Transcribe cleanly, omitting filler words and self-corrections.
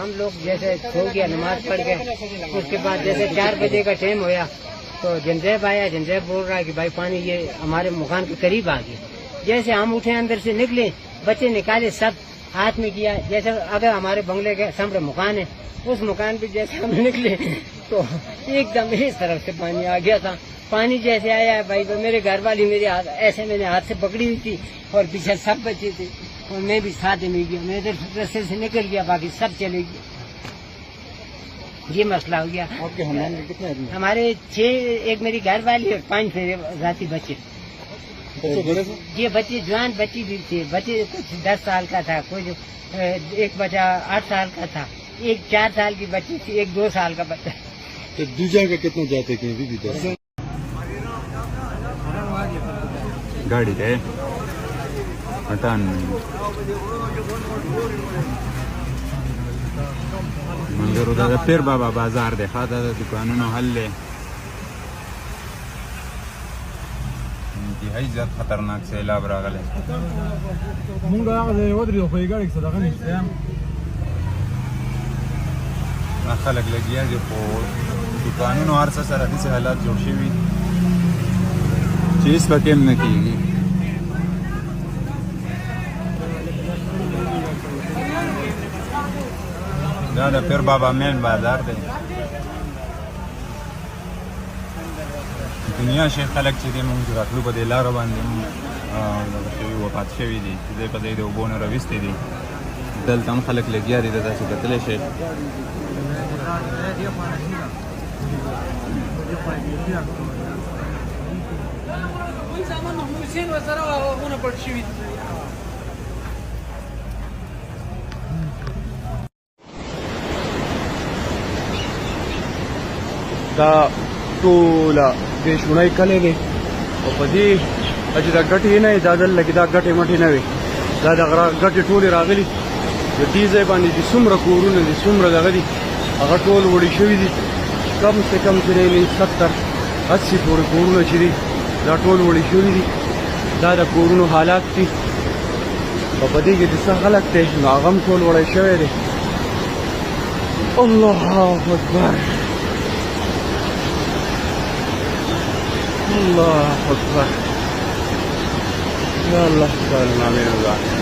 हम लोग जैसे सो गया नमाज पढ़ के, उसके बाद जैसे 4 बजे का टाइम होया तो जंजैब आया। जंजैब बोल रहा है कि भाई पानी ये हमारे मकान के करीब आ गया। जैसे हम उठे अंदर से निकले, बच्चे निकाले, सब हाथ में किया। जैसे अगर हमारे बंगले के सामने मकान है, उस मकान पे जैसे हम निकले तो एकदम इस तरफ से पानी आ गया था। पानी जैसे आया है भाई, तो मेरे घर वाली मेरे हाथ ऐसे मैंने हाथ से पकड़ी हुई थी और पीछे सब बच्चे थे और मैं भी साथ में गया। मैं इधर रास्ते से निकल गया, बाकी सब चले गए। ये मसला हो गया। आपके हमारे में कितने आदमी? हमारे 6, एक मेरी घर वाली और 5 मेरे जाती बच्चे। ये बच्चे जवान बच्ची भी थे। बच्चे कुछ 10 साल का था, कोई एक बच्चा 8 साल का था, एक 4 साल की बच्ची थी, एक 2 साल का बच्चा। तो दूसरा का कितना जाते हैं? गाड़ी है हटान मंजर उधर फिर बाबा बाजार देखा था दुकानों हल्ले इंतहाई ज्यादा खतरनाक सैलाब रागल है। खलक लगिया जो दुकानों हर सरहदी से हालात जोशी हुई चीज पर केम न की ज़्यादा फिर बाबा मेन बाजार दे दुनिया से खलक चीज़ें मुझे रखलू बदे लारो बांधे वो पाँच भी दी चीज़ें पदे दो बोने रविस्ते दी दल तम खलक लगिया दी दादा से कतले से دا ټوله د شونای کلی دی او په دې چې دا ګټې نه دا دلته دا ګټې مټې نه وي، دا د ګټې ټولې راغلي د دې ځای باندې چې څومره کورونه دي څومره دغه دي هغه ټول وړي شوي دي. کم سے کم چې دی 70-80 پورې کورونه چې دي دا ټول وړي شوي دي. دا د کورونو حالات دي او په دې کې د څه خلک دی نو هغه هم ټول وړی شوی دی. الله اکبر الله أكبر. يا الله سلام علينا.